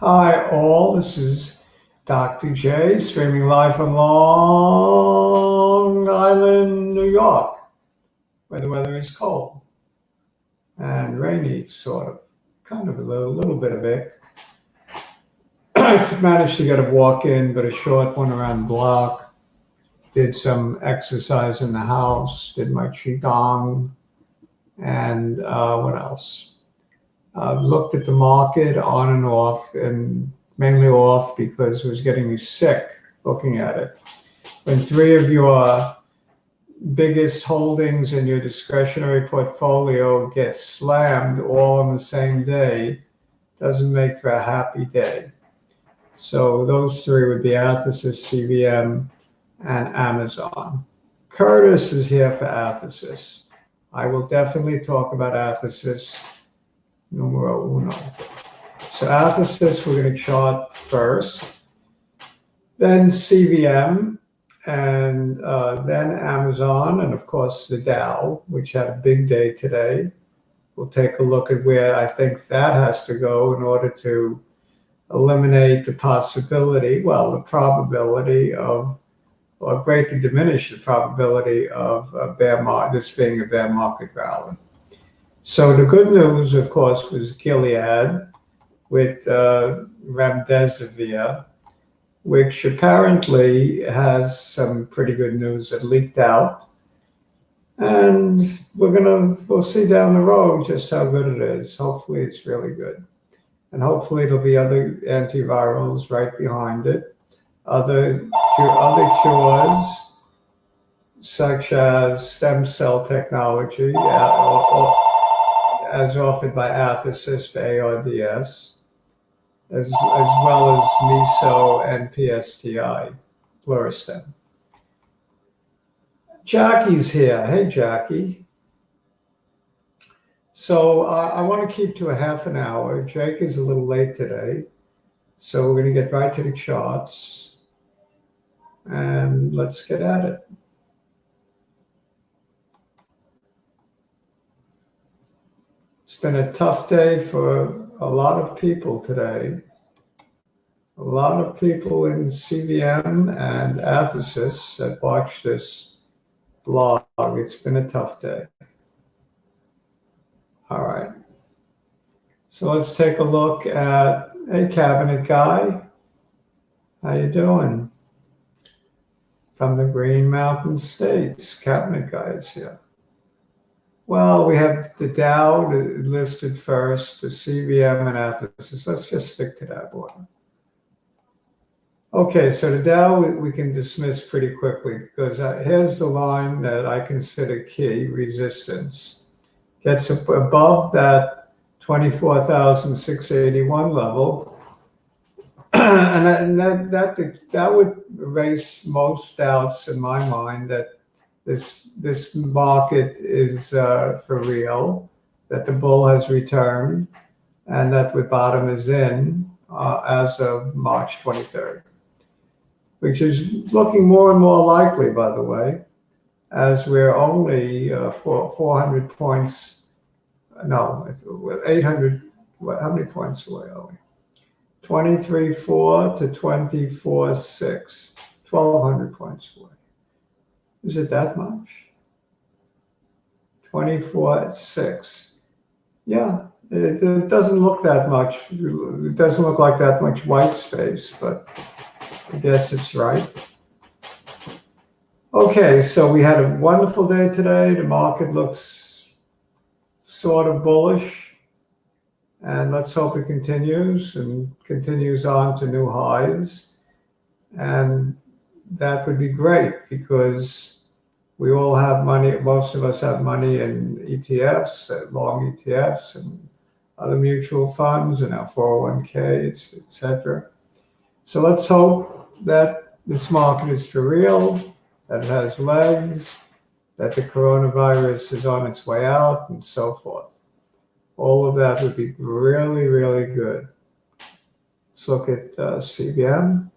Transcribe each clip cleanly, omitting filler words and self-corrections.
Hi, all. This is Dr. J, streaming live from Long Island, New York, where the weather is cold and rainy, sort of, kind of a little bit of it. I managed to get a walk in, but a short one around the block. Did some exercise in the house, did my qigong, and what else? Looked at the market on and off, and mainly off because it was getting me sick looking at it. When three of your biggest holdings in your discretionary portfolio get slammed all on the same day, doesn't make for a happy day. So those three would be athx, CVM, and Amazon. Curtis is here for athx. I will definitely talk about athx numero uno. So athx, we're going to chart first, then CVM, and then Amazon, and of course the Dow, which had a big day today. We'll take a look at where I think that has to go in order to eliminate the possibility, well, the probability of, or greatly diminish the probability of this being a bear market rally. So the good news, of course, was Gilead with remdesivir, which apparently has some pretty good news that leaked out. And we'll see down the road just how good it is. Hopefully it's really good. And hopefully there'll be other antivirals right behind it, other cures, such as stem cell technology, as offered by athx, the ARDS, as well as meso and psti, fluorestem. Jackie's here. Hey, Jackie. So I want to keep to a half an hour. Jake is a little late today, so we're going to get right to the charts, and let's get at it. It's been a tough day for a lot of people today. A lot of people in CVM and athx that watch this vlog. It's been a tough day. All right. So let's take a look at, hey, cabinet guy. How you doing? From the Green Mountain States, cabinet guy is here. Well, we have the Dow listed first, the CVM and athx. Let's just stick to that one. Okay, so the Dow we can dismiss pretty quickly because here's the line that I consider key, resistance. Gets up above that 24,681 level, and that would erase most doubts in my mind that this market is for real, that the bull has returned, and that the bottom is in as of March 23rd. Which is looking more and more likely, by the way, as we're only 400 points, no, 800, how many points away are we? 23.4 to 24.6, 1,200 points away. Is it that much? 24.6. Yeah, it doesn't look that much. It doesn't look like that much white space, but I guess it's right. Okay, so we had a wonderful day today. The market looks sort of bullish, and let's hope it continues and continues on to new highs. And that would be great because we all have money, most of us have money in ETFs, long ETFs and other mutual funds and our 401k, etc. So let's hope that this market is for real, that it has legs, that the coronavirus is on its way out, and so forth. All of that would be really, really good. Let's look at CVM.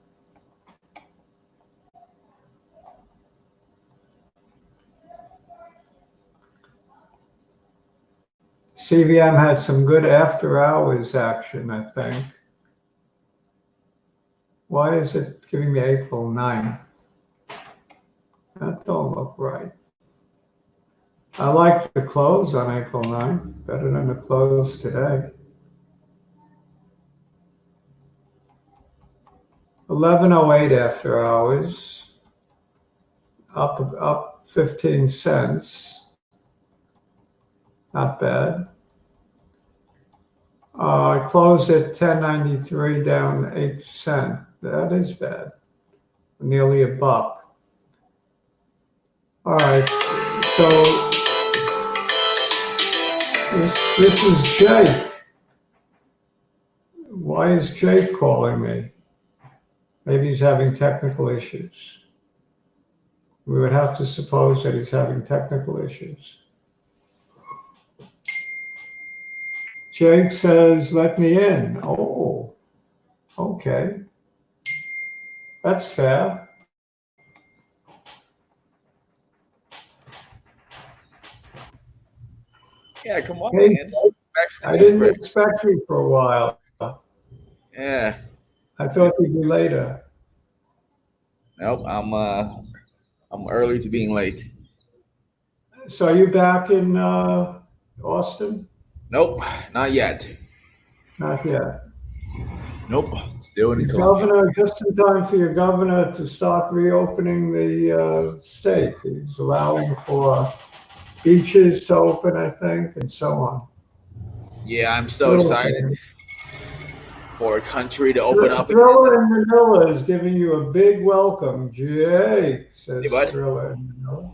CVM had some good after hours action, I think. Why is it giving me April 9th? That don't look right. I like the close on April 9th, better than the close today. 11:08 after hours, up 15 cents. Not bad. I closed at 10.93, down 8 cents. That is bad. Nearly a buck. All right, so this is Jake. Why is Jake calling me? Maybe he's having technical issues. We would have to suppose that he's having technical issues. Jake says, let me in. Oh, okay. That's fair. Yeah, come on, Hey, man. I didn't expect you for a while. Yeah. I thought you'd be later. Nope, I'm early to being late. So are you back in Austin? Nope, not yet. Not yet. Nope, still in Your Columbia. governor, just in time for your governor to start reopening the state. He's allowing for beaches to open, I think, and so on. Yeah, I'm so excited for a country to open up. Thriller in Manila is giving you a big welcome. Jake, says Hey, Thriller in Manila.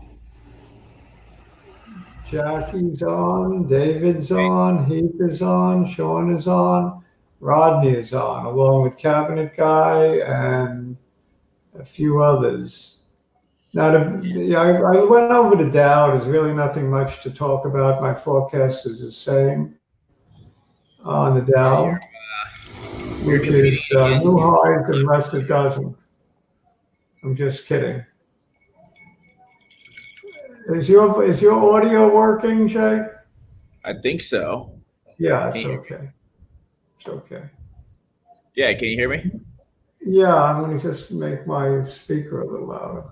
Jackie's on, David's on, Heath is on, Sean is on, Rodney is on, along with Cabinet Guy and a few others. Now, I went over the Dow. There's really nothing much to talk about. My forecast is the same on the Dow, You're which is competing against new highs unless it doesn't. I'm just kidding. Is your audio working, Jake? I think so. Yeah, it's okay. It's okay. Yeah, can you hear me? Yeah, I'm going to just make my speaker a little louder.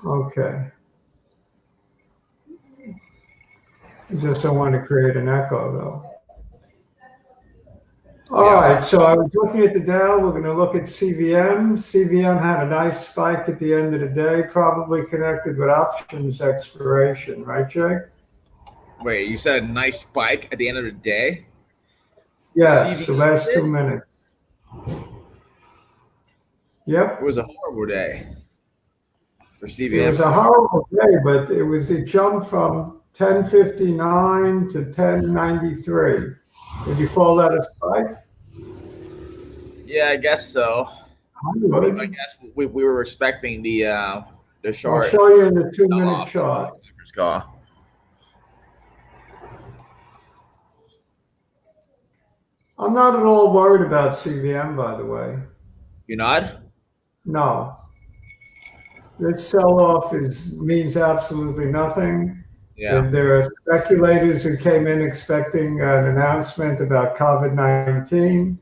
Okay. I just don't want to create an echo, though. All right, so I was looking at the Dow. We're going to look at CVM. CVM had a nice spike at the end of the day, probably connected with options expiration, right, Jake? Wait, you said a nice spike at the end of the day? Yes, the last 2 minutes. Yep. It was a horrible day for CVM. It was a horrible day, but it jumped from 10.59 to 10.93. Would you call that a spike? Yeah, I guess so. I guess we were expecting the short. I'll show you in the 2-minute chart. I'm not at all worried about CVM, by the way. You're not? No. This sell-off means absolutely nothing. Yeah. If there are speculators who came in expecting an announcement about COVID-19,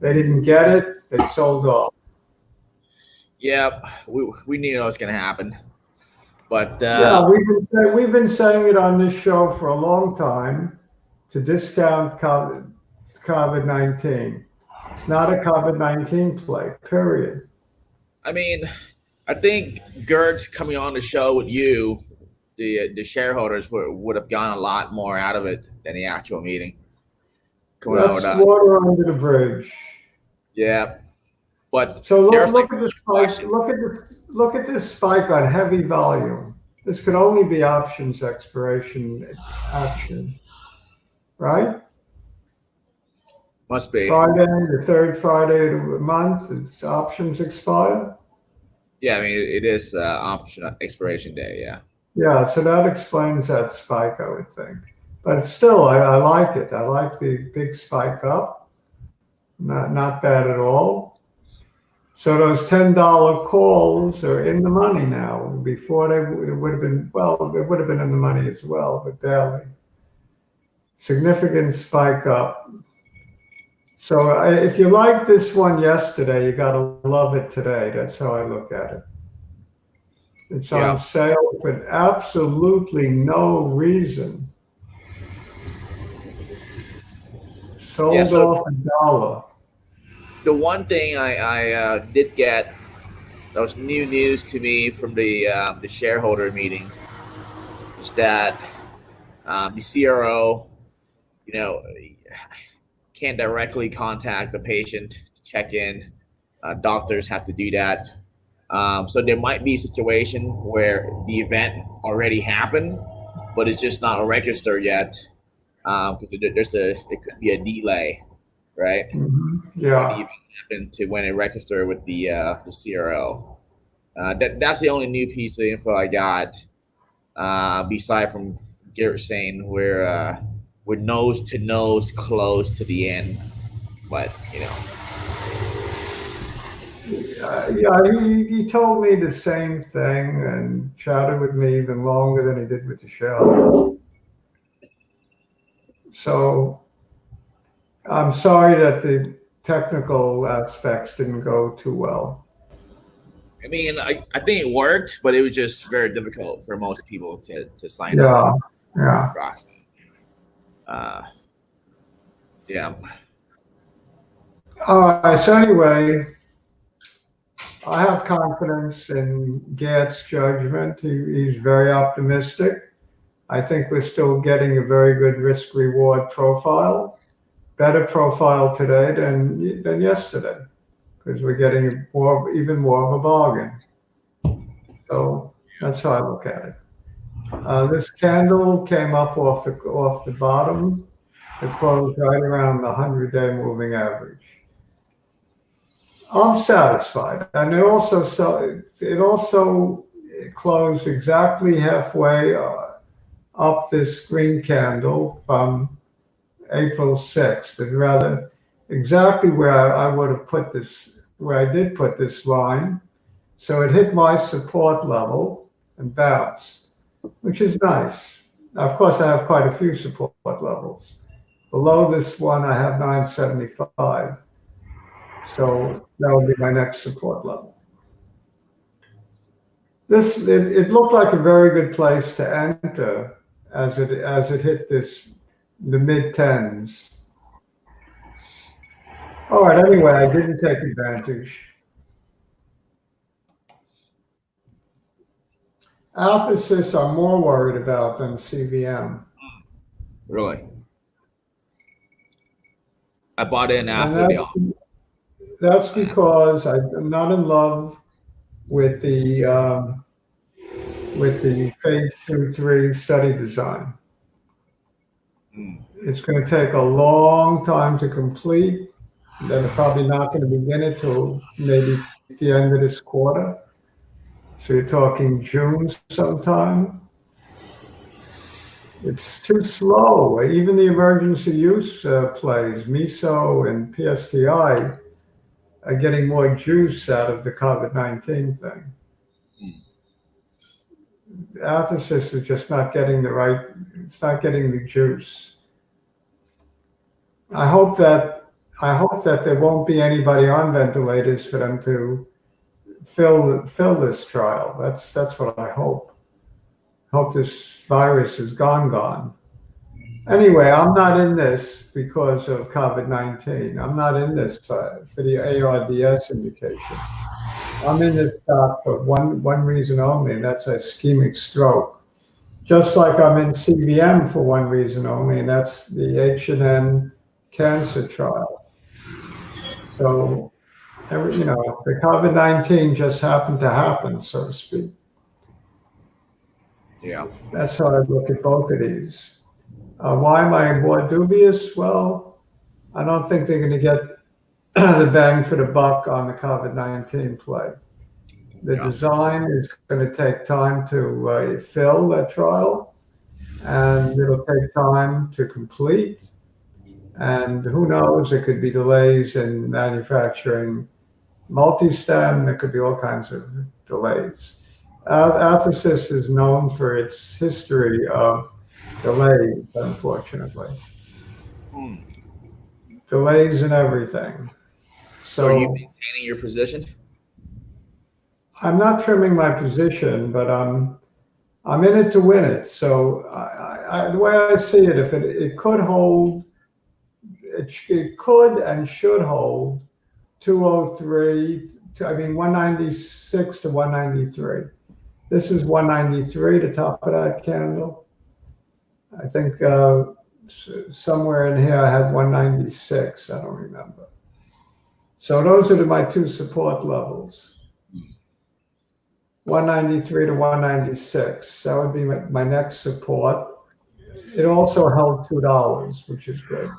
they didn't get it, they sold off. Yeah, we knew it was going to happen. But yeah, we've been saying it on this show for a long time to discount COVID-19. It's not a COVID-19 play, period. I mean, I think Gert coming on the show with you, the shareholders would have gotten a lot more out of it than the actual meeting. That's water under the bridge. Yeah, but so look at this spike. Look at this spike on heavy volume. This could only be options expiration action, right? Must be Friday, the third Friday of the month. It's options expire. Yeah, I mean it is option expiration day. Yeah. Yeah, so that explains that spike, I would think. But still, I like it. I like the big spike up. Not bad at all. So those $10 calls are in the money now. Before it would have been, well, it would have been in the money as well, but barely. Significant spike up. So if you liked this one yesterday, you got to love it today. That's how I look at it. It's on sale for absolutely no reason. Sold off $1. The one thing I did get that was new news to me from the shareholder meeting is that the CRO, can't directly contact the patient to check in. Doctors have to do that. So there might be a situation where the event already happened, but it's just not registered yet because there could be a delay, right? Yeah. When the event happened to when it registered with the CRO. That's the only new piece of info I got. Beside from Garrett saying we're nose to nose close to the end, but Yeah, he told me the same thing and chatted with me even longer than he did with the show. So I'm sorry that the technical aspects didn't go too well. I mean, I think it worked, but it was just very difficult for most people to sign up. Yeah. Yeah. All right. So anyway, I have confidence in Gad's judgment. He's very optimistic. I think we're still getting a very good risk-reward profile, better profile today than yesterday, because we're getting even more of a bargain. So that's how I look at it. This candle came up off the bottom to close right around the 100-day moving average. I'm satisfied, and it also closed exactly halfway up this green candle from April 6th, and rather exactly where I would have put this, where I did put this line. So it hit my support level and bounced, which is nice. Now, of course, I have quite a few support levels. Below this one, I have 975. So that would be my next support level. It looked like a very good place to enter as it hit the mid-10s. All right, anyway, I didn't take advantage. athx I'm more worried about than CVM. Really? I bought in after that's because I'm not in love with the phase 2-3 study design. It's going to take a long time to complete. They're probably not going to begin it till maybe the end of this quarter. So you're talking June sometime. It's too slow. Even the emergency use plays, meso and psti, are getting more juice out of the COVID-19 thing. athx is just not getting it's not getting the juice. I hope that there won't be anybody on ventilators for them to fill this trial. That's what I hope. Hope this virus is gone. Anyway, I'm not in this because of COVID-19. I'm not in this for the ARDS indication. I'm in this stock for one reason only, and that's a ischemic stroke. Just like I'm in CVM for one reason only, and that's the H&N cancer trial. So, the COVID-19 just happened to happen, so to speak. Yeah. That's how I look at both of these. Why am I more dubious? Well, I don't think they're going to get the bang for the buck on the COVID-19 play. The design is going to take time to fill that trial, and it'll take time to complete. And who knows, there could be delays in manufacturing multi-stem. There could be all kinds of delays. athx is known for its history of delays, unfortunately. delays and everything. So are you So maintaining your position? I'm not trimming my position, but I'm in it to win it. So the way I see it, if it could hold, it could and should hold 203. I mean 196 to 193. This is 193, the top of that candle. I think somewhere in here I had 196. I don't remember. So those are my two support levels. 193 to 196. That would be my next support. It also held $2, which is good.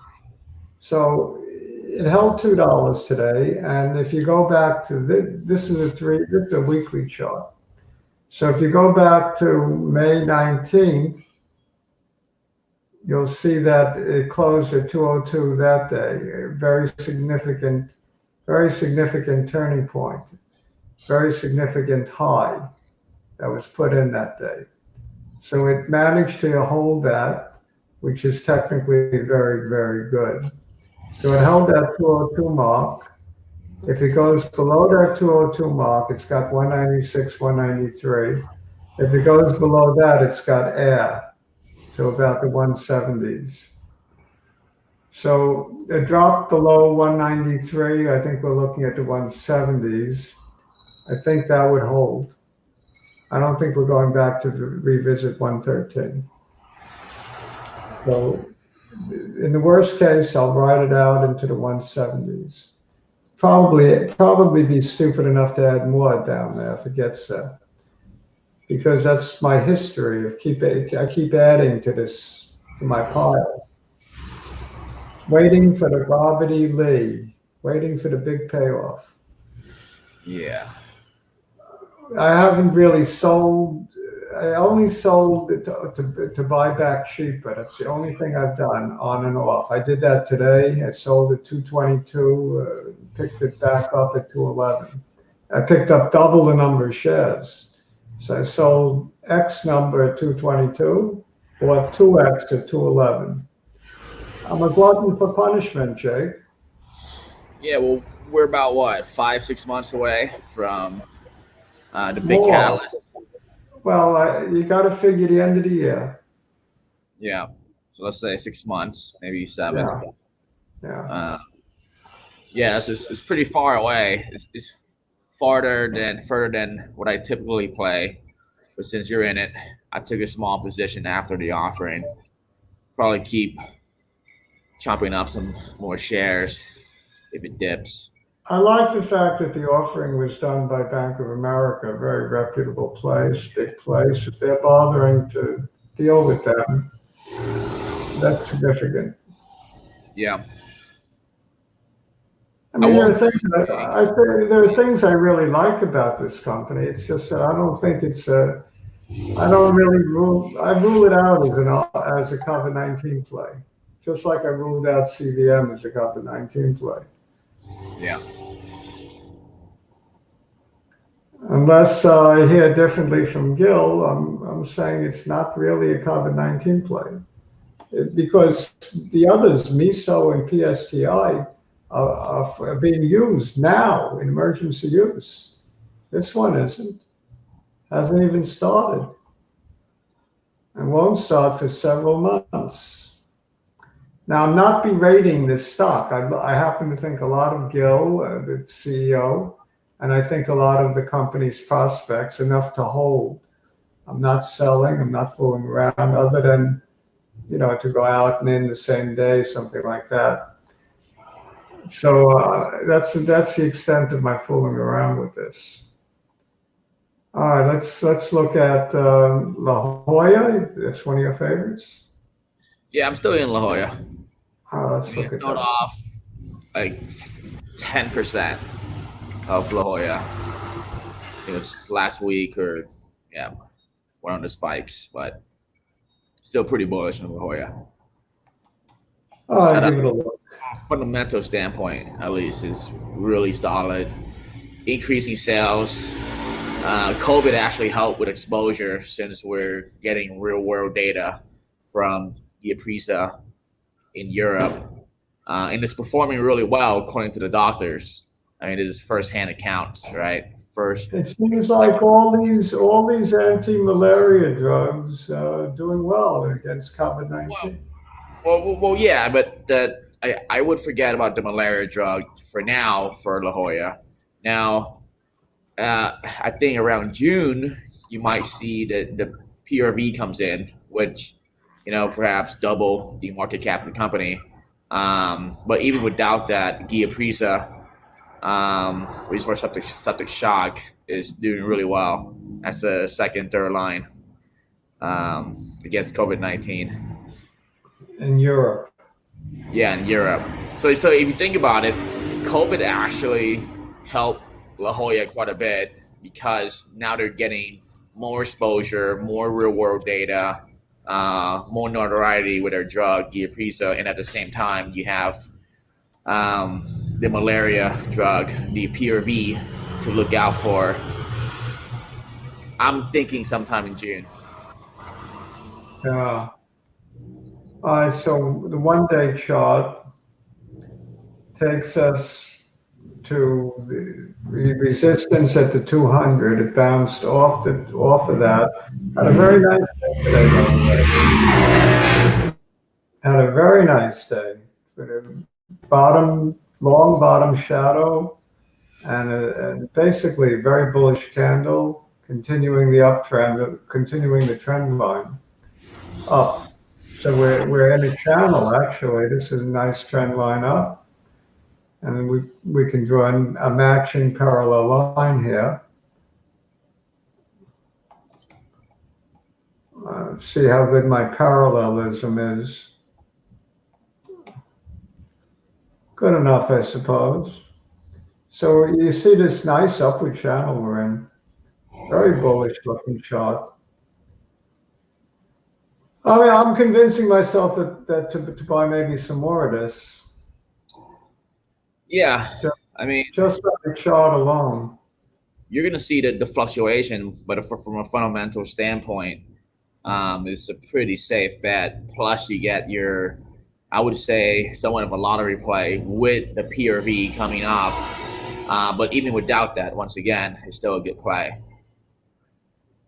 So it held $2 today. And if you go back to this is a weekly chart. So if you go back to May 19th, you'll see that it closed at 202 that day. A very significant turning point, very significant high that was put in that day. So it managed to hold that, which is technically very, very good. So it held that 202 mark. If it goes below that 202 mark, it's got 196, 193. If it goes below that, it's got air to about the 170s. So it dropped below 193. I think we're looking at the 170s. I think that would hold. I don't think we're going back to revisit 113. So in the worst case, I'll ride it out into the 170s. Probably be stupid enough to add more down there if it gets there, because that's my history of I keep adding to my pile, waiting for the Robert Lee, waiting for the big payoff. Yeah. I haven't really sold. I only sold to buy back cheaper. That's the only thing I've done on and off. I did that today. I sold at 222, picked it back up at 211. I picked up double the number of shares. So I sold X number at 222, bought 2X at 211. I'm a glutton for punishment, Jake. Yeah, well, we're about 5-6 months away from the big More. catalyst. Well, you got to figure the end of the year. Yeah. So let's say 6 months, maybe 7. Yeah. Yeah, it's pretty far away. It's further than what I typically play. But since you're in it, I took a small position after the offering. Probably keep chopping up some more shares if it dips. I like the fact that the offering was done by Bank of America, a very reputable place, big place. If they're bothering to deal with them, that's significant. Yeah. I mean, there are things I really like about this company. It's just that I don't think I don't really I rule it out as a COVID-19 play, just like I ruled out CVM as a COVID-19 play. Yeah. Unless I hear differently from Gil, I'm saying it's not really a COVID-19 play, because the others, meso and psti, are being used now in emergency use. This one hasn't even started, and won't start for several months. Now, I'm not berating this stock. I happen to think a lot of Gil, the CEO, and I think a lot of the company's prospects, enough to hold. I'm not selling. I'm not fooling around, other than, to go out and in the same day, something like that. So that's the extent of my fooling around with this. All right, let's look at La Jolla. That's one of your favorites. Yeah, I'm still in La Jolla. Let's look at that. Off like 10% of La Jolla. It was last week, or one of the spikes, but still pretty bullish on La Jolla. Give it a look. Fundamental standpoint, at least, is really solid. Increasing sales. COVID actually helped with exposure, since we're getting real world data from the Aprisa in Europe. and it's performing really well according to the doctors. I mean, it is firsthand accounts, right? First, It seems like all these anti-malaria drugs are doing well against COVID-19. well, yeah, but I would forget about the malaria drug for now for La Jolla. Now, I think around June you might see the PRV comes in, which perhaps double the market cap of the company. But even without that, Gilead which is for septic shock, is doing really well. That's a second, third line against COVID-19. In Europe. Yeah, in Europe. So if you think about it, COVID actually helped La Jolla quite a bit because now they're getting more exposure, more real world data, more notoriety with their drug, Gilead, and at the same time you have the malaria drug, the PRV, to look out for. I'm thinking sometime in June. Yeah. So the one-day chart takes us to the resistance at the 200. It bounced off of that. Had a very nice day today, by the way. Had a very nice day. With a long bottom shadow, and basically a very bullish candle, continuing the uptrend, continuing the trend line up. So we're in a channel, actually. This is a nice trend line up. And we can draw a matching parallel line here. See how good my parallelism is. Good enough, I suppose. So you see this nice upward channel we're in. Very bullish looking chart. I mean, I'm convincing myself that to buy maybe some more of this. Yeah, I mean, just on the chart alone. You're going to see the fluctuation, but from a fundamental standpoint, it's a pretty safe bet. Plus, you get your, I would say, somewhat of a lottery play with the PRV coming up. But even without that, once again, it's still a good play.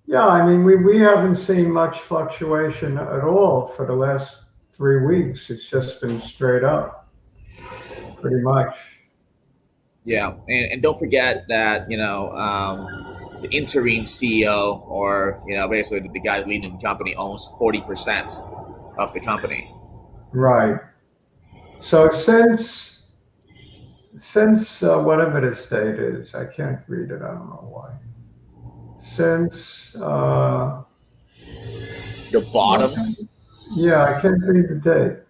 Yeah, I mean, we haven't seen much fluctuation at all for the last 3 weeks. It's just been straight up, pretty much. Yeah, and don't forget that, the interim CEO, or, basically the guy leading the company, owns 40% of the company. Right. So since whatever this date is, I can't read it, I don't know why. Since the bottom? Yeah, I can't read the date.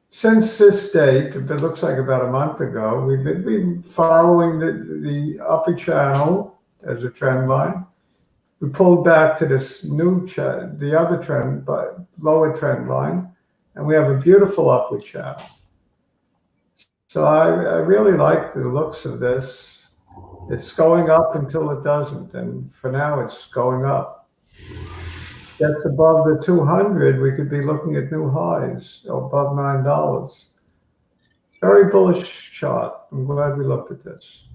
Since this date, it looks like about a month ago, we've been following the upper channel as a trend line. We pulled back to this the other trend, but lower trend line, and we have a beautiful upward channel. So I really like the looks of this. It's going up until it doesn't, and for now it's going up. Gets above the 200, we could be looking at new highs above $9. Very bullish chart. I'm glad we looked at this.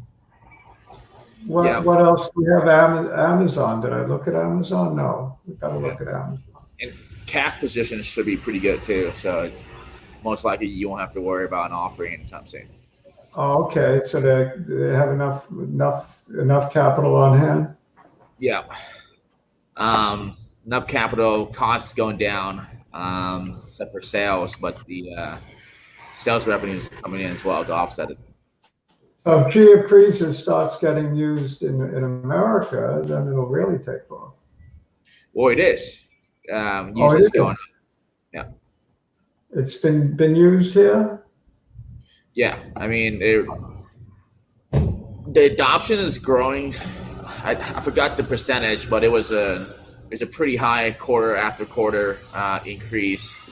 What else? We have Amazon. Did I look at Amazon? No, we got to look at Amazon. And cash positions should be pretty good too. So most likely you won't have to worry about an offering anytime soon. Oh, okay. So they have enough capital on hand. Yeah. Enough capital, costs going down, except for sales, but the sales revenues are coming in as well to offset it. So if Gilead starts getting used in America, then it'll really take off. Well, it is. Usage going. Yeah. It's been used here. Yeah, I mean, the adoption is growing. I forgot the percentage, but it's a pretty high quarter after quarter increase.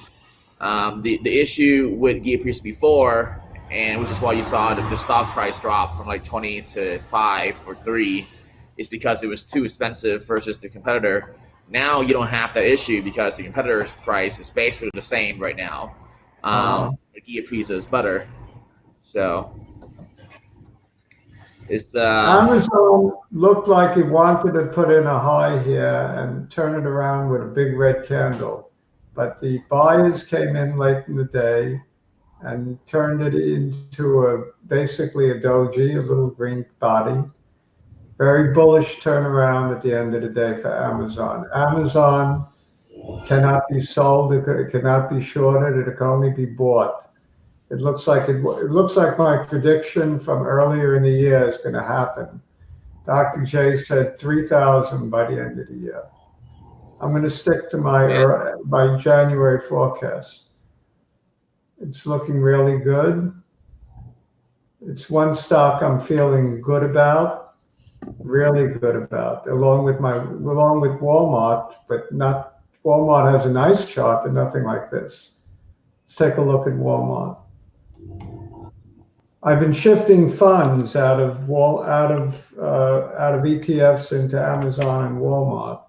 The issue with Gilead before, and which is why you saw the stock price drop from like 20 to 5 or 3, is because it was too expensive versus the competitor. Now you don't have that issue because the competitor's price is basically the same right now. Ghee pizza is butter. So it's Amazon looked like it wanted to put in a high here and turn it around with a big red candle. But the buyers came in late in the day and turned it into basically a doji, a little green body. Very bullish turnaround at the end of the day for Amazon. Amazon cannot be sold, it cannot be shorted, it can only be bought. It looks like my prediction from earlier in the year is going to happen. Dr. J said 3,000 by the end of the year. I'm going to stick to my January forecast. It's looking really good. It's one stock I'm feeling good about, really good about, along with Walmart, but not Walmart has a nice chart, but nothing like this. Let's take a look at Walmart. I've been shifting funds out of ETFs into Amazon and Walmart,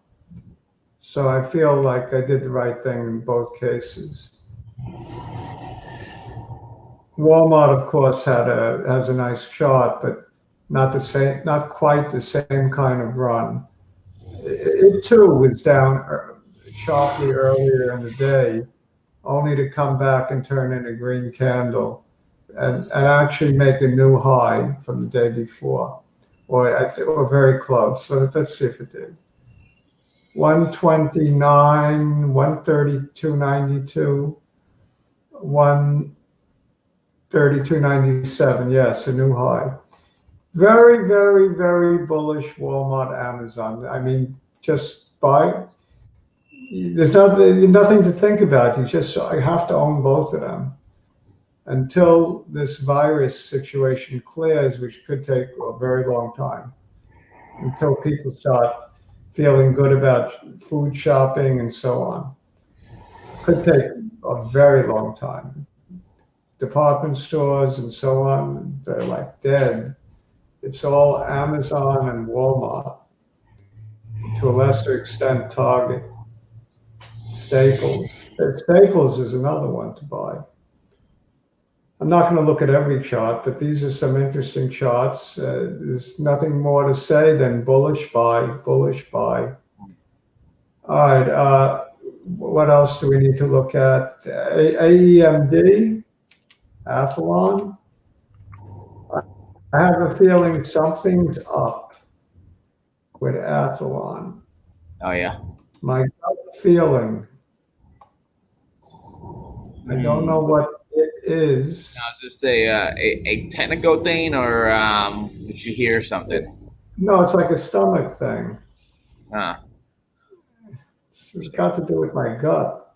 so I feel like I did the right thing in both cases. Walmart, of course, has a nice chart, but not quite the same kind of run. It too was down sharply earlier in the day, only to come back and turn in a green candle and actually make a new high from the day before, or very close. So let's see if it did. 129, 132.92, 132.97. Yes, a new high. Very, very, very bullish Walmart, Amazon. I mean, just buy. There's nothing to think about. I have to own both of them until this virus situation clears, which could take a very long time, until people start feeling good about food shopping and so on. Could take a very long time. Department stores and so on, they're like dead. It's all Amazon and Walmart, to a lesser extent Target. Staples. Staples is another one to buy. I'm not going to look at every chart, but these are some interesting charts. There's nothing more to say than bullish buy, bullish buy. All right. What else do we need to look at? aemd, Athlon. I have a feeling something's up with Athlon. oh yeah. My gut feeling. I don't know what it is. Now, is this a technical thing, or did you hear something? No, it's like a stomach thing. It's got to do with my gut.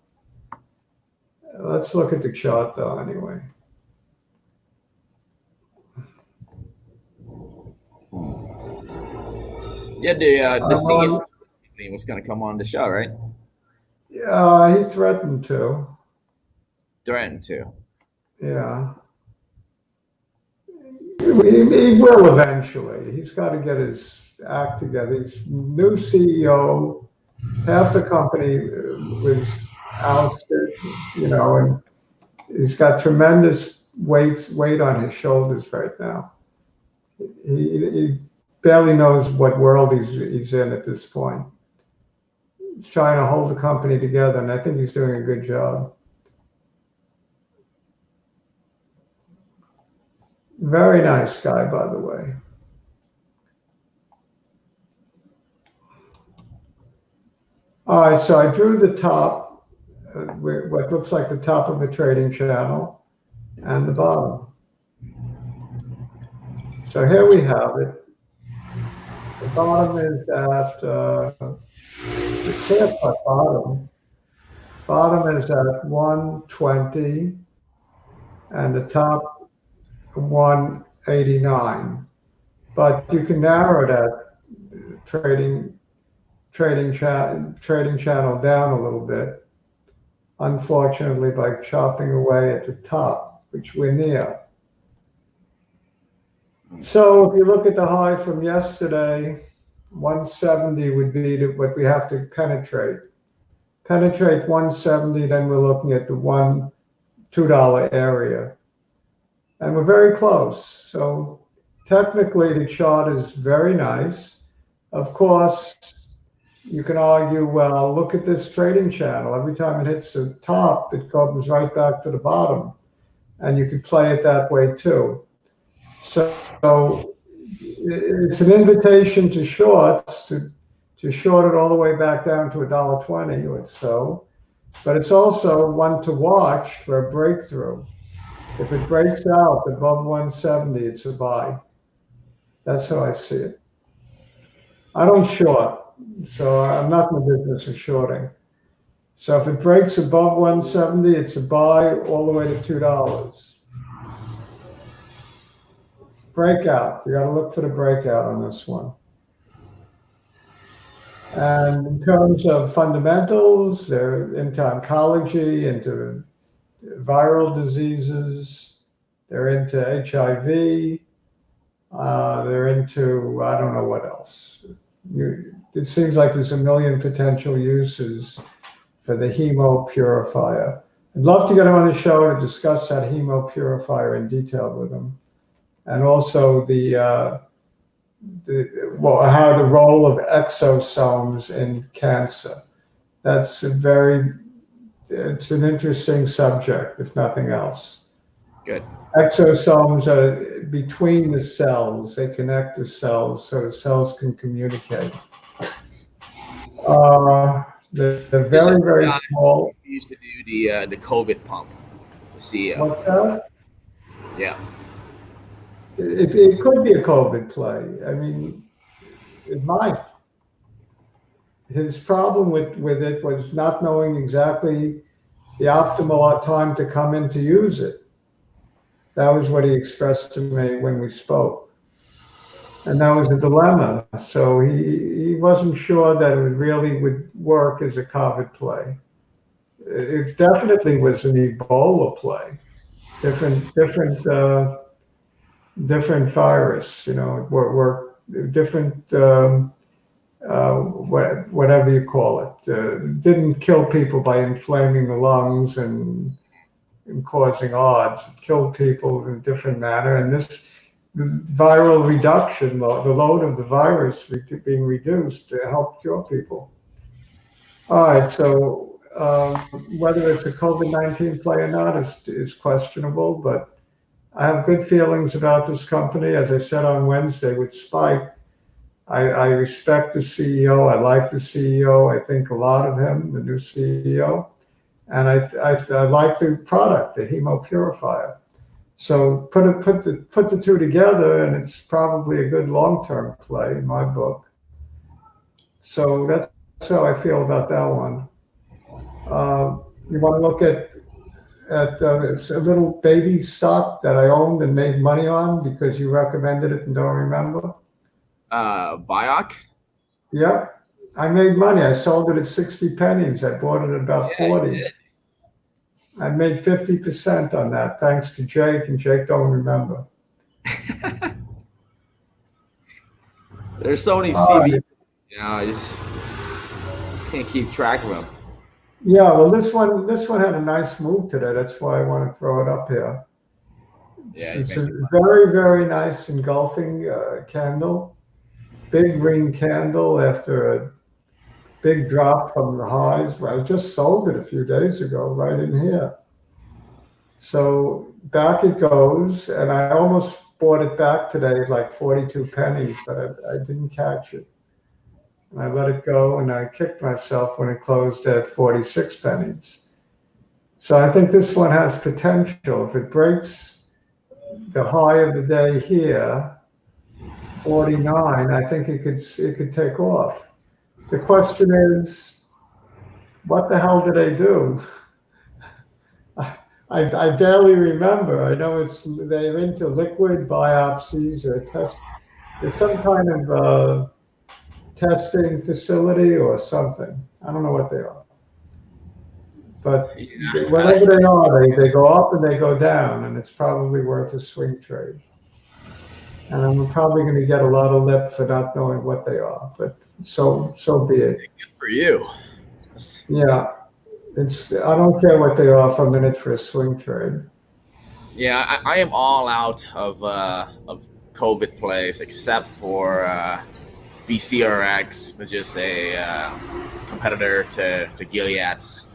Let's look at the chart though, anyway. Yeah, the CEO was going to come on the show, right? Yeah, he threatened to. Threatened to. Yeah. He will eventually. He's got to get his act together. He's new CEO. Half the company was ousted, and he's got tremendous weight on his shoulders right now. He barely knows what world he's in at this point. He's trying to hold the company together, and I think he's doing a good job. Very nice guy, by the way. All right, so I drew the top, what looks like the top of a trading channel, and the bottom. So here we have it. The bottom is at, the clear-cut bottom. Bottom is at 120, and the top 189. But you can narrow that trading channel down a little bit, unfortunately, by chopping away at the top, which we're near. So if you look at the high from yesterday, 170 would be what we have to penetrate. Penetrate 170, then we're looking at the 120 $2 area. And we're very close. So technically the chart is very nice. Of course, you can argue, well, look at this trading channel. Every time it hits the top, it comes right back to the bottom. And you could play it that way too. So it's an invitation to shorts, to short it all the way back down to $1.20 or so. But it's also one to watch for a breakthrough. If it breaks out above 170, it's a buy. That's how I see it. I don't short, so I'm not in the business of shorting. So if it breaks above 170, it's a buy all the way to $2. Breakout. You got to look for the breakout on this one. And in terms of fundamentals, they're into oncology, into viral diseases, they're into HIV, they're into, I don't know what else. It seems like there's a million potential uses for the hemo purifier. I'd love to get him on the show to discuss that hemo purifier in detail with him. And also how the role of exosomes in cancer. That's it's an interesting subject, if nothing else. Good. Exosomes are between the cells. They connect the cells so the cells can communicate. They're very, very small. We used to do the COVID pump. See. What's that? Yeah. It could be a COVID play. I mean, it might. His problem with it was not knowing exactly the optimal time to come in to use it. That was what he expressed to me when we spoke. And that was a dilemma. So he wasn't sure that it really would work as a COVID play. It definitely was an Ebola play. Different virus, were different, whatever you call it. Didn't kill people by inflaming the lungs and causing odds. It killed people in a different manner. And this viral reduction, the load of the virus being reduced to help cure people. All right, so whether it's a COVID-19 play or not is questionable, but I have good feelings about this company. As I said on Wednesday with Spike, I respect the CEO. I like the CEO. I think a lot of him, the new CEO. And I like the product, the hemo purifier. So put the two together, and it's probably a good long-term play in my book. So that's how I feel about that one. You want to look at it's a little baby stock that I owned and made money on because you recommended it and don't remember? Bioc? Yep. I made money. I sold it at 60 pennies. I bought it at about 40. I made 50% on that, thanks to Jake, and Jake don't remember. There's so many CV, I just can't keep track of them. Yeah, well, this one had a nice move today. That's why I want to throw it up here. Yeah, it's a very, very nice engulfing candle. Big green candle after a big drop from the highs. I just sold it a few days ago, right in here. So back it goes, and I almost bought it back today at like 42 pennies, but I didn't catch it. And I let it go, and I kicked myself when it closed at 46 pennies. So I think this one has potential. If it breaks the high of the day here, 49, I think it could take off. The question is, what the hell did I do? I barely remember. I know they're into liquid biopsies or test. It's some kind of testing facility or something. I don't know what they are. But whatever they are, they go up and they go down, and it's probably worth a swing trade. And I'm probably going to get a lot of lip for not knowing what they are, but so be it. Good for you. Yeah. I don't care what they offer a minute for a swing trade. Yeah, I am all out of COVID plays except for bcrx, which is a competitor to Gilead's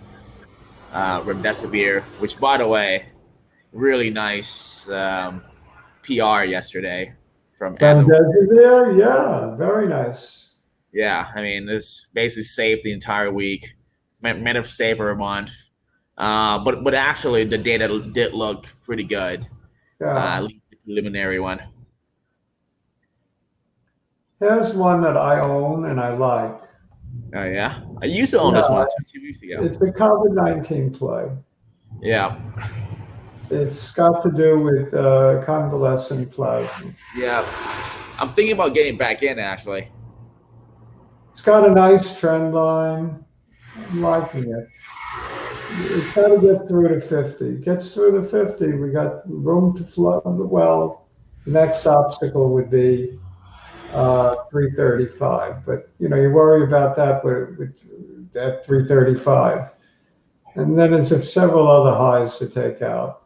remdesivir, which, by the way, really nice PR yesterday from adma. Remdesivir, yeah, very nice. Yeah, I mean, this basically saved the entire week, might have saved for a month. But actually, the data did look pretty good. At Yeah. least the preliminary one. Here's one that I own and I like. Oh yeah, I used to own this Yeah, one 2 weeks ago. it's a COVID-19 play. Yeah, It's got to do with convalescent plasma. yeah. I'm thinking about getting back in actually. It's got a nice trend line. I'm liking it. It's got to get through to 50. Gets through to 50, we got room to flow. Well, the next obstacle would be 335. But you worry about that with at 335, and then there's several other highs to take out.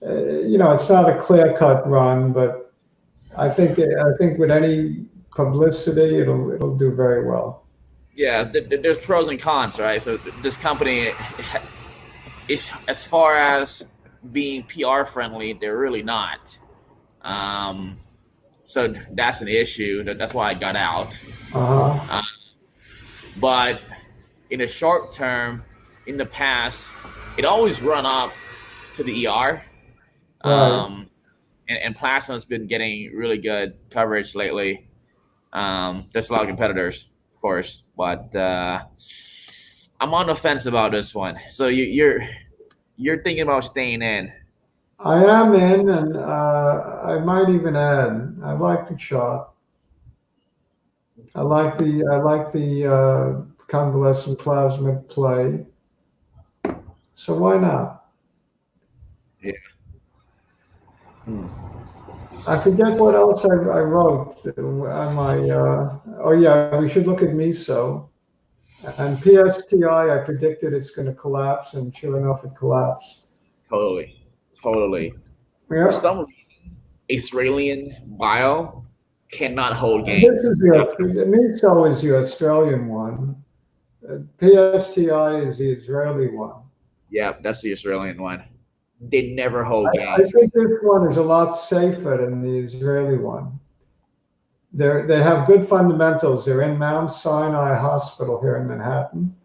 It's not a clear-cut run, but I think with any publicity, it'll do very well. Yeah, there's pros and cons, right? So this company is, as far as being PR friendly, they're really not. Um, so that's an issue. That's why I got out. Uh-huh. But in the short term, in the past, it always run up to the ER. Right. And plasma's been getting really good coverage lately. There's a lot of competitors, of course, but I'm on the fence about this one. So you're thinking about staying in? I am in, and I might even add. I like the chart. I like the convalescent plasma play. So why not? Yeah. Hmm. I forget what else I wrote on my. Oh yeah, we should look at meso and psti. I predicted it's going to collapse, and sure enough, it collapsed. Totally, totally. For Yeah. some reason, Australian bio cannot hold This gains. is the meso is the Australian one. PSTI is the Israeli one. Yeah, that's the Australian one. They never hold I gains. think this one is a lot safer than the Israeli one. They have good fundamentals. They're in Mount Sinai Hospital here in Manhattan.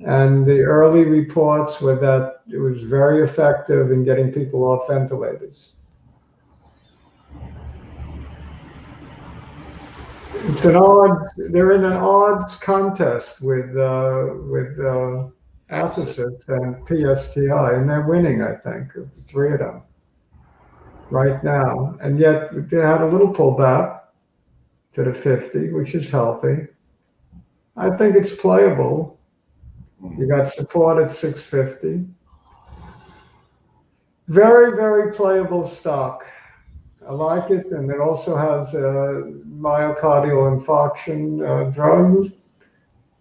And the early reports were that it was very effective in getting people off ventilators. It's an odds. They're in an odds contest with Opposite. athx and PSTI, and they're winning. I think of the three of them right now. And yet they had a little pullback to the 50, which is healthy. I think it's playable. You got support at 650. Very, very playable stock. I like it, and it also has a myocardial infarction drug.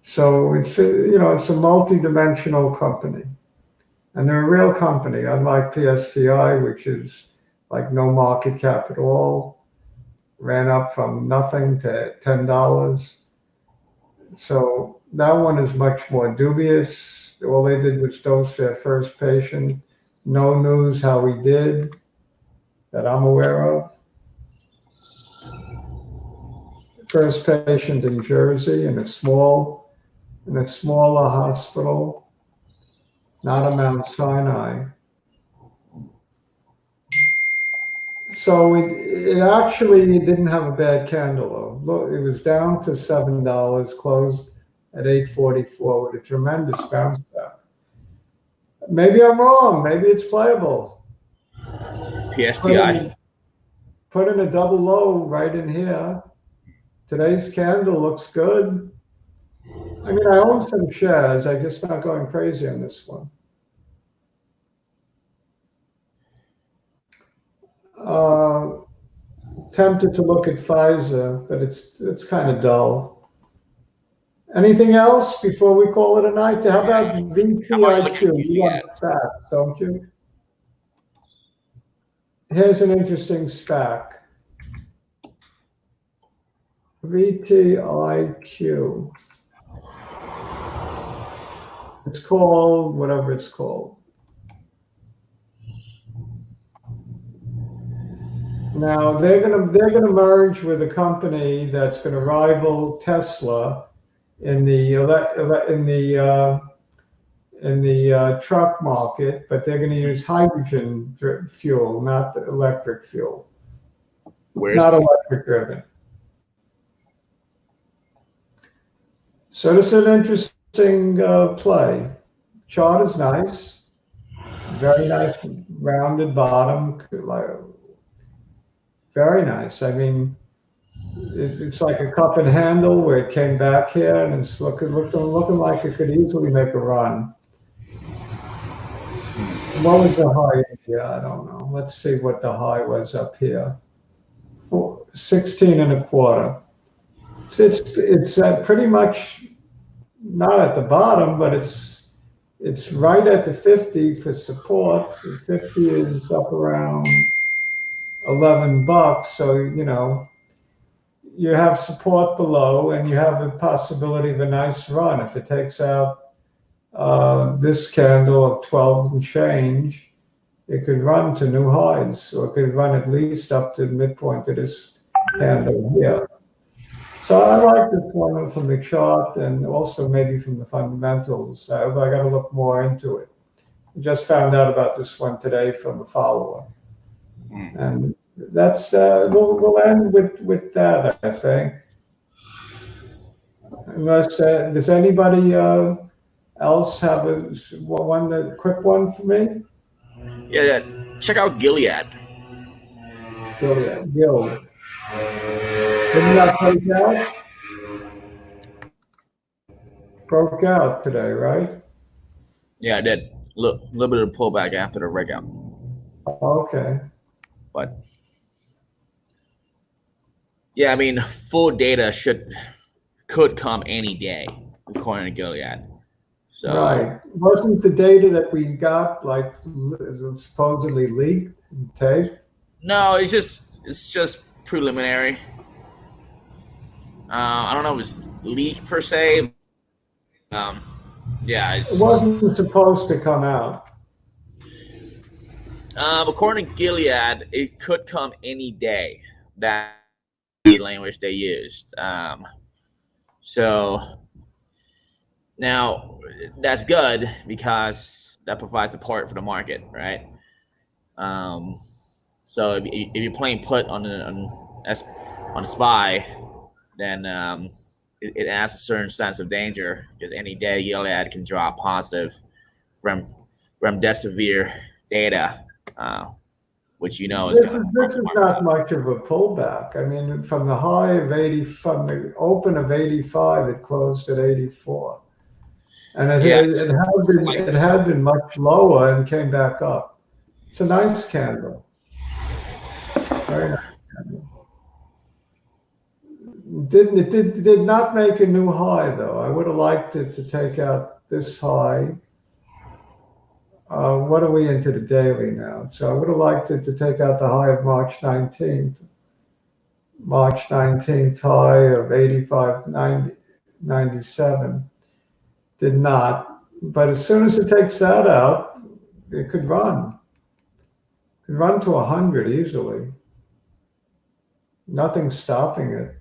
So it's a multi-dimensional company, and they're a real company, unlike PSTI, which is like no market cap at all, ran up from nothing to $10. So that one is much more dubious. All they did was dose their first patient. No news how he did that I'm aware of. First patient in Jersey in a smaller hospital, not a Mount Sinai. So it actually didn't have a bad candle though. Look, it was down to $7, closed at 844 with a tremendous bounce back. Maybe I'm wrong. Maybe it's playable. PSTI. Put in a double low right in here. Today's candle looks good. I mean, I own some shares. I'm just not going crazy on this one. Tempted to look at Pfizer, but it's kind of dull. Anything else before we call it a night? How about How about you look vtiq? at You Gilead? want that, don't you? Here's an interesting SPAC. vtiq. It's called whatever it's called. Now they're gonna merge with a company that's gonna rival Tesla in the truck market, but they're gonna use hydrogen fuel, not the electric fuel. Not electric driven. So this is an interesting play. Chart is nice, very nice rounded bottom, very nice. I mean, it's like a cup and handle where it came back here, and it's looking like it could easily make a run. What was the high? Yeah, I don't know. Let's see what the high was up here. 16 and a quarter. So it's pretty much not at the bottom, but it's right at the 50 for support. The 50 is up around $11. So, you know, you have support below and you have a possibility of a nice run. If it takes out this candle of 12 and change, it could run to new highs, or it could run at least up to the midpoint of this candle here. So I like this one from the chart and also maybe from the fundamentals. I got to look more into it. Just found out about this one today from a follower. And that's we'll end with that, I think. Unless does anybody else have a quick one for me? Yeah. Check out Gilead. Gilead, Gild. Didn't that break out? Broke out today, right? Yeah, I did. Look, a little bit of pullback after the breakout. Okay. But yeah, I mean, full data could come any day, according to Gilead. So right. Wasn't the data that we got like supposedly leaked and taped? No, it's just preliminary. I don't know if it's leaked per se. Yeah, it wasn't supposed to come out. According to Gilead, it could come any day. That's the language they used. So now that's good because that provides support for the market, right? So if you're playing put on the SPY, then it adds a certain sense of danger because any day Gilead can drop positive remdesivir data, which you know is this is not much of a pullback. I mean, from the high of 80, from the open of 85, it closed at 84, and it had been much lower and came back up. It's a nice candle. Very nice candle. It did not make a new high though. I would have liked it to take out this high. What are we into the daily now? So I would have liked it to take out the high of March 19th. March 19th high of 85.97. Did not. But as soon as it takes that out, it could run. It could run to 100 easily. Nothing's stopping it.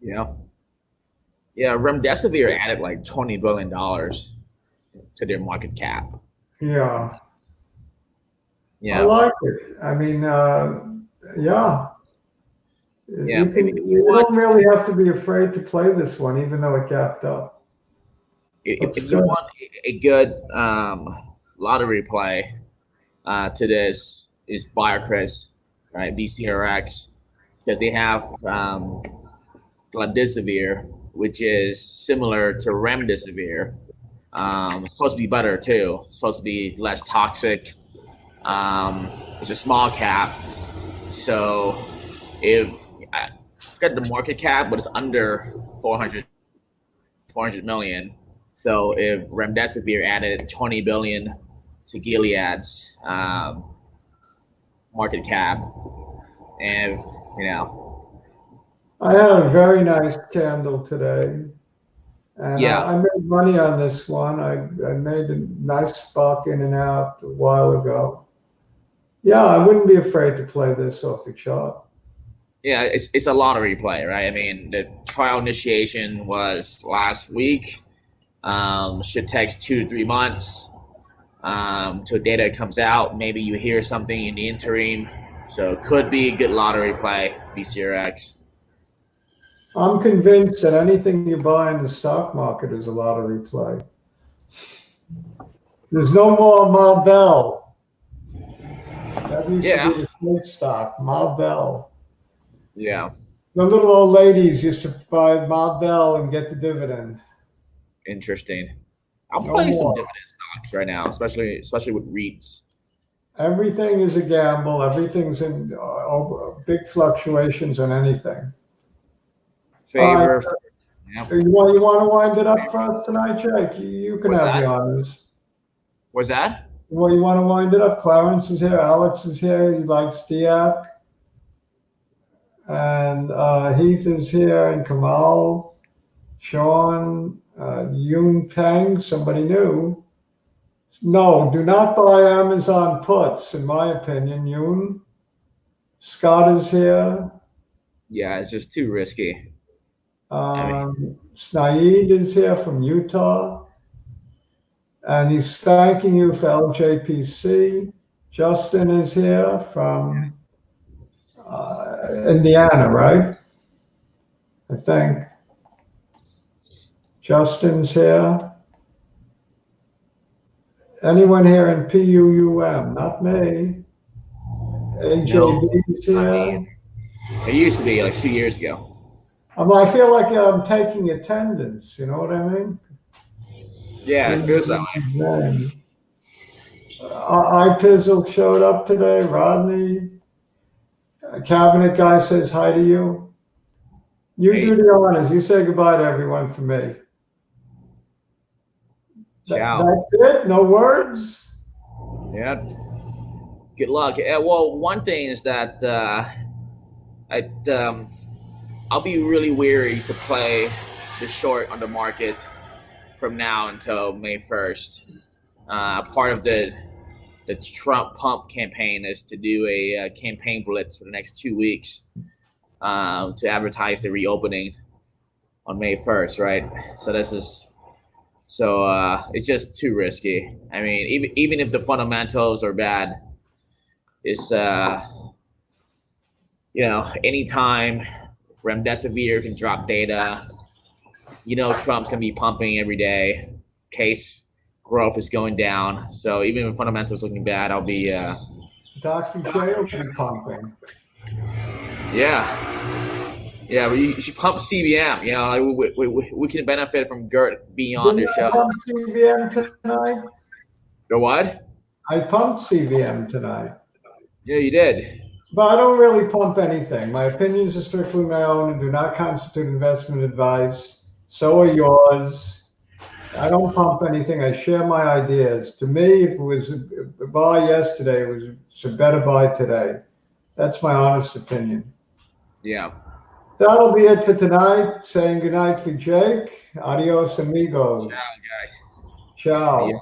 Yeah. Yeah, remdesivir added like $20 billion to their market cap. Yeah. Yeah. I like it. I mean, yeah. Yeah. You don't really have to be afraid to play this one, even though it gapped up. If you want a good lottery play to this is bioc, right? bcrx, because they have gladisivir, which is similar to remdesivir. It's supposed to be better too. It's supposed to be less toxic. It's a small cap, so if I forget the market cap, but it's under 400 400 million. So if remdesivir added 20 billion to Gilead's market cap, and if, you know, I had a very nice candle today, and yeah, I made money on this one. I made a nice buck in and out a while ago. Yeah, I wouldn't be afraid to play this off the chart. yeah, it's a lottery play, right? I mean, the trial initiation was last week. Should take 2 to 3 months till data comes out. Maybe you hear something in the interim. So it could be a good lottery play, bcrx. I'm convinced that anything you buy in the stock market is a lottery play. There's no more Marvell. That used to be the safe stock, Marvell. Yeah. The little old ladies used to buy Marvell and get the dividend. Interesting. I'm No playing some more. dividend stocks right now, especially with REITs. Everything is a gamble. Everything's in big fluctuations on anything. Favor. All right. Yeah. You want to wind it up for us tonight, Jake? You can What's have that? the honors. What's that? Well, you want to wind it up? Clarence is here. Alex is here. He likes djia. And Heath is here. And Kamal, Sean, Yun Peng, somebody new. No, do not buy Amazon puts, in my opinion, Yun. Scott is here. Yeah, it's just too risky. Snaid is here from Utah. And he's thanking you for LJPC. Justin is here from Indiana, right? I think. Justin's here. Anyone here in PUUM? Not me. AJB is here. It used to be like 2 years ago. I feel like I'm taking attendance. You know what I mean? Yeah, it feels that way. iPizzle showed up today. Rodney. Cabinet guy says hi to you. You do the honors. You say goodbye to everyone for me. Ciao. That's it? No words? Yeah. Good luck. Well, one thing is that I'll be really weary to play the short on the market from now until May 1st. Part of the Trump pump campaign is to do a campaign blitz for the next 2 weeks to advertise the reopening on May 1st, right? So it's just too risky. I mean, even if the fundamentals are bad, it's anytime remdesivir can drop data, Trump's gonna be pumping every day. Case growth is going down. So even if fundamentals looking bad, I'll be Dr. J will be pumping. Yeah, but you should pump CVM. We can benefit from Gert being on the show. Pump CVM tonight? The what? I pumped CVM tonight. Yeah, you did. But I don't really pump anything. My opinions are strictly my own and do not constitute investment advice. So are yours. I don't pump anything. I share my ideas. To me, if it was a buy yesterday, it was a better buy today. That's my honest opinion. Yeah. That'll be it for tonight. Saying goodnight for Jake. Adios, amigos. Ciao, guys. Ciao. Yeah.